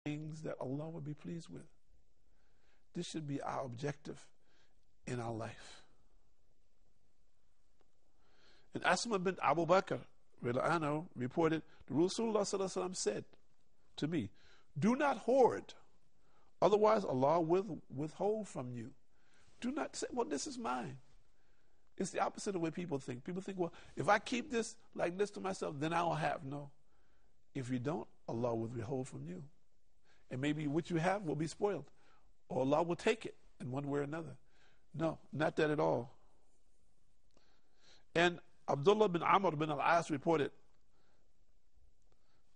things that Allah would be pleased with. This should be our objective in our life. And Asma bint Abu Bakr reported, the Rasulullah said to me, do not hoard, otherwise Allah will withhold from you. Do not say, well, this is mine. It's the opposite of what people think. People think, well, if I keep this like this to myself, then I will have. No. If you don't, Allah will withhold from you. And maybe what you have will be spoiled. Or Allah will take it in one way or another. No, not that at all. And Abdullah bin Amr bin al-As reported,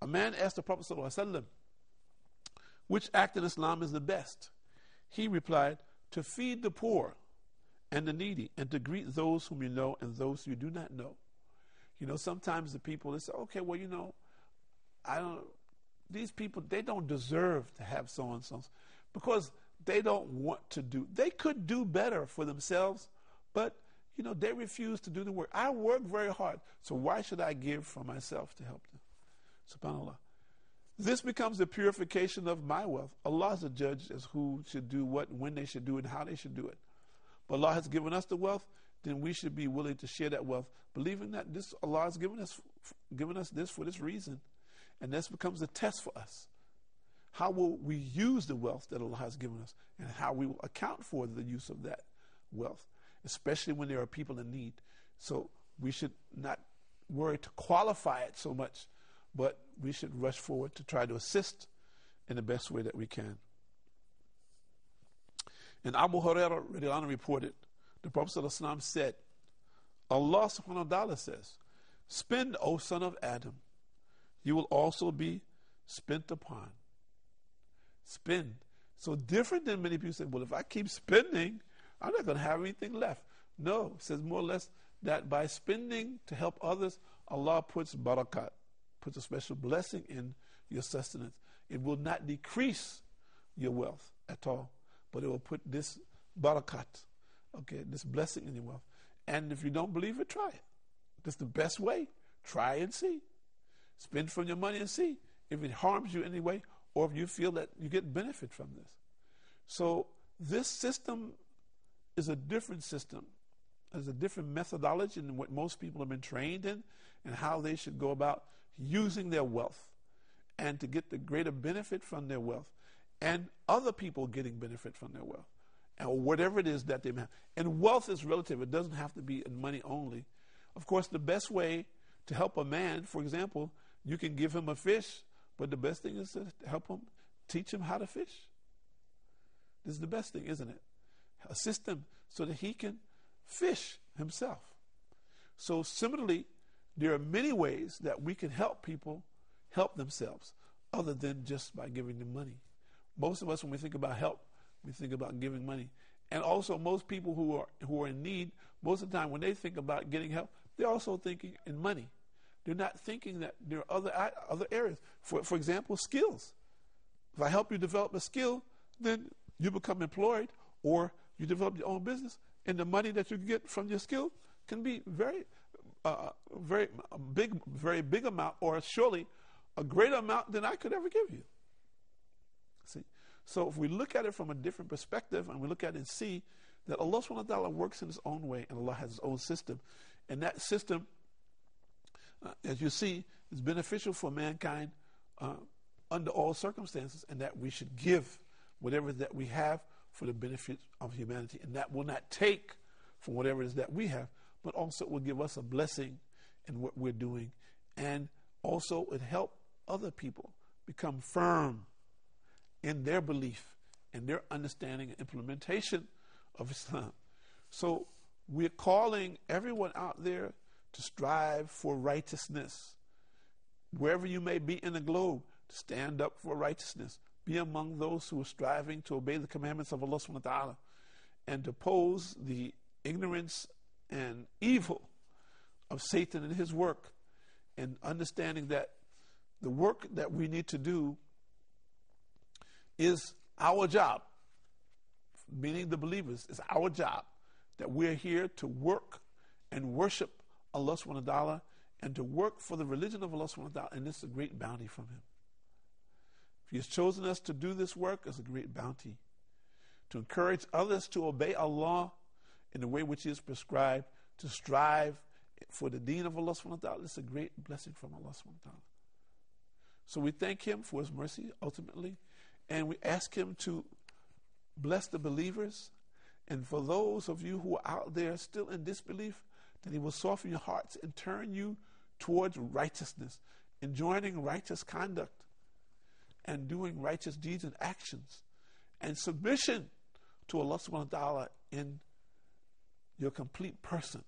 a man asked the Prophet ﷺ, which act in Islam is the best? He replied, to feed the poor and the needy, and to greet those whom you know and those you do not know. You know, sometimes the people, they say, okay, well, you know, these people, they don't deserve to have so-and-so, because they don't want to do, they could do better for themselves, but, you know, they refuse to do the work. I work very hard, so why should I give from myself to help them? SubhanAllah. This becomes the purification of my wealth. Allah is the judge as who should do what, when they should do it, and how they should do it. But Allah has given us the wealth, then we should be willing to share that wealth, believing that this Allah has given us this for this reason. And this becomes a test for us. How will we use the wealth that Allah has given us, and how we will account for the use of that wealth, especially when there are people in need. So we should not worry to qualify it so much, but we should rush forward to try to assist in the best way that we can. And Abu Hurairah reported, the Prophet ﷺ said, Allah subhanahu wa ta'ala says, spend, O son of Adam, you will also be spent upon. Spend. So different than many people say, well, if I keep spending, I'm not going to have anything left. No, it says more or less that by spending to help others, Allah puts barakat, puts a special blessing in your sustenance. It will not decrease your wealth at all, but it will put this barakat, okay, this blessing in your wealth. And if you don't believe it, try it. That's the best way. Try and see. Spend from your money and see if it harms you anyway, or if you feel that you get benefit from this. So this system is a different system. There's a different methodology than what most people have been trained in, and how they should go about using their wealth and to get the greater benefit from their wealth, and other people getting benefit from their wealth, and whatever it is that they have. And wealth is relative. It doesn't have to be in money only. Of course, the best way to help a man, for example, you can give him a fish, but the best thing is to help him, teach him how to fish. This is the best thing, isn't it? Assist him so that he can fish himself. So similarly, there are many ways that we can help people help themselves, other than just by giving them money. Most of us, when we think about help, we think about giving money. And also, most people who are in need, most of the time when they think about getting help, they're also thinking in money. They're not thinking that there are other areas. For example, skills. If I help you develop a skill, then you become employed, or you develop your own business, and the money that you get from your skill can be very big amount, or surely a greater amount than I could ever give you. See, so if we look at it from a different perspective, and we look at it and see that Allah subhanahu wa ta'ala works in His own way, and Allah has His own system, and that system, as you see, is beneficial for mankind under all circumstances, and that we should give whatever that we have for the benefit of humanity, and that will not take from whatever it is that we have, but also will give us a blessing in what we're doing, and also it help other people become firm in their belief and their understanding and implementation of Islam. So we're calling everyone out there to strive for righteousness. Wherever you may be in the globe, to stand up for righteousness. Be among those who are striving to obey the commandments of Allah subhanahu wa ta'ala, and to oppose the ignorance and evil of Satan and his work, and understanding that the work that we need to do is our job, meaning the believers, it's our job, that we're here to work and worship Allah subhanahu wa ta'ala, and to work for the religion of Allah subhanahu wa ta'ala, and this is a great bounty from Him. He has chosen us to do this work as a great bounty, to encourage others to obey Allah in the way which He has prescribed, to strive for the deen of Allah subhanahu wa ta'ala. It's a great blessing from Allah subhanahu wa ta'ala. So we thank Him for His mercy ultimately, and we ask Him to bless the believers, and for those of you who are out there still in disbelief, that He will soften your hearts and turn you towards righteousness, enjoining righteous conduct and doing righteous deeds and actions and submission to Allah subhanahu wa ta'ala in your complete person,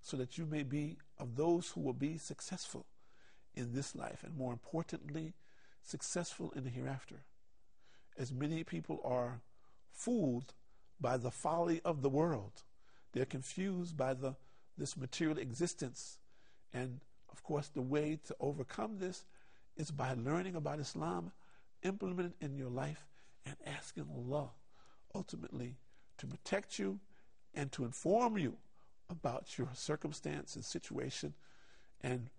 so that you may be of those who will be successful in this life, and more importantly, successful in the hereafter. As many people are fooled by the folly of the world. They're confused by this material existence. And of course, the way to overcome this is by learning about Islam, implement it in your life, and asking Allah ultimately to protect you and to inform you about your circumstance and situation, and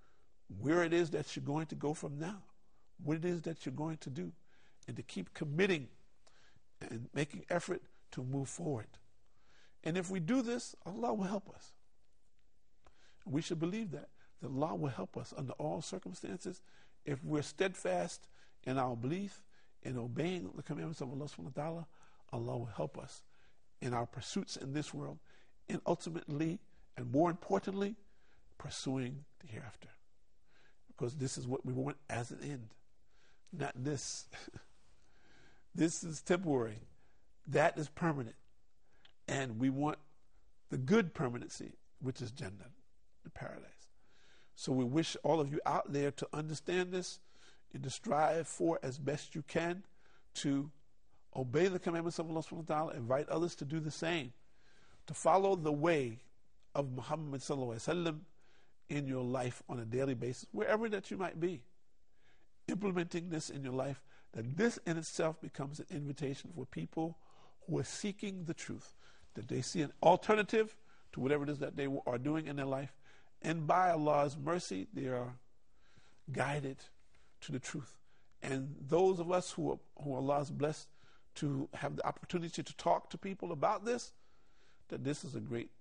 where it is that you're going to go from now, what it is that you're going to do, and to keep committing and making effort to move forward. And if we do this, Allah will help us. We should believe that Allah will help us under all circumstances if we're steadfast in our belief in obeying the commandments of Allah subhanahu wa ta'ala. Allah will help us in our pursuits in this world, and ultimately, and more importantly, pursuing the hereafter. Because this is what we want as an end, not this. This is temporary. That is permanent. And we want the good permanency, which is Jannah, the paradise. So we wish all of you out there to understand this and to strive for as best you can to obey the commandments of Allah subhanahu wa ta'ala, invite others to do the same, to follow the way of Muhammad sallallahu alaihi wasallam in your life on a daily basis, wherever that you might be. Implementing this in your life, that this in itself becomes an invitation for people who are seeking the truth, that they see an alternative to whatever it is that they are doing in their life, and by Allah's mercy, they are guided to the truth. And those of us who Allah has blessed to have the opportunity to talk to people about this, that this is a great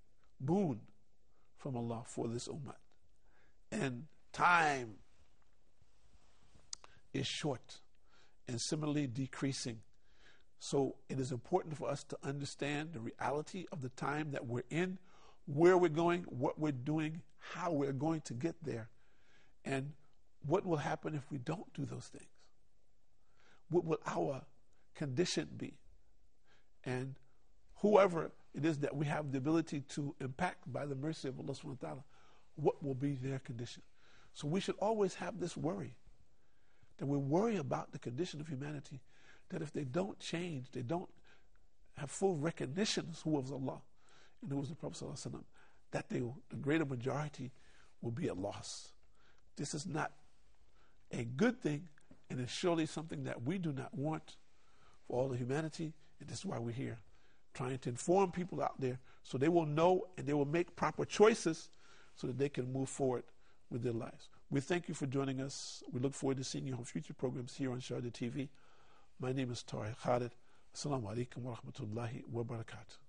boon from Allah for this ummah. And time is short and similarly decreasing. So it is important for us to understand the reality of the time that we're in, where we're going, what we're doing, how we're going to get there, and what will happen if we don't do those things. What will our condition be? And whoever it is that we have the ability to impact by the mercy of Allah subhanahu wa ta'ala, what will be their condition? So we should always have this worry, that we worry about the condition of humanity, that if they don't change, they don't have full recognition of who is Allah and who is the Prophet sallallahu alaihi wasallam, that the greater majority will be at loss. This is not a good thing, and it's surely something that we do not want for all of humanity, and this is why we're here, trying to inform people out there so they will know and they will make proper choices so that they can move forward with their lives. We thank you for joining us. We look forward to seeing you on future programs here on Sharda TV. My name is Tahir Khalid. Assalamu alaikum wa rahmatullahi wa barakatuh.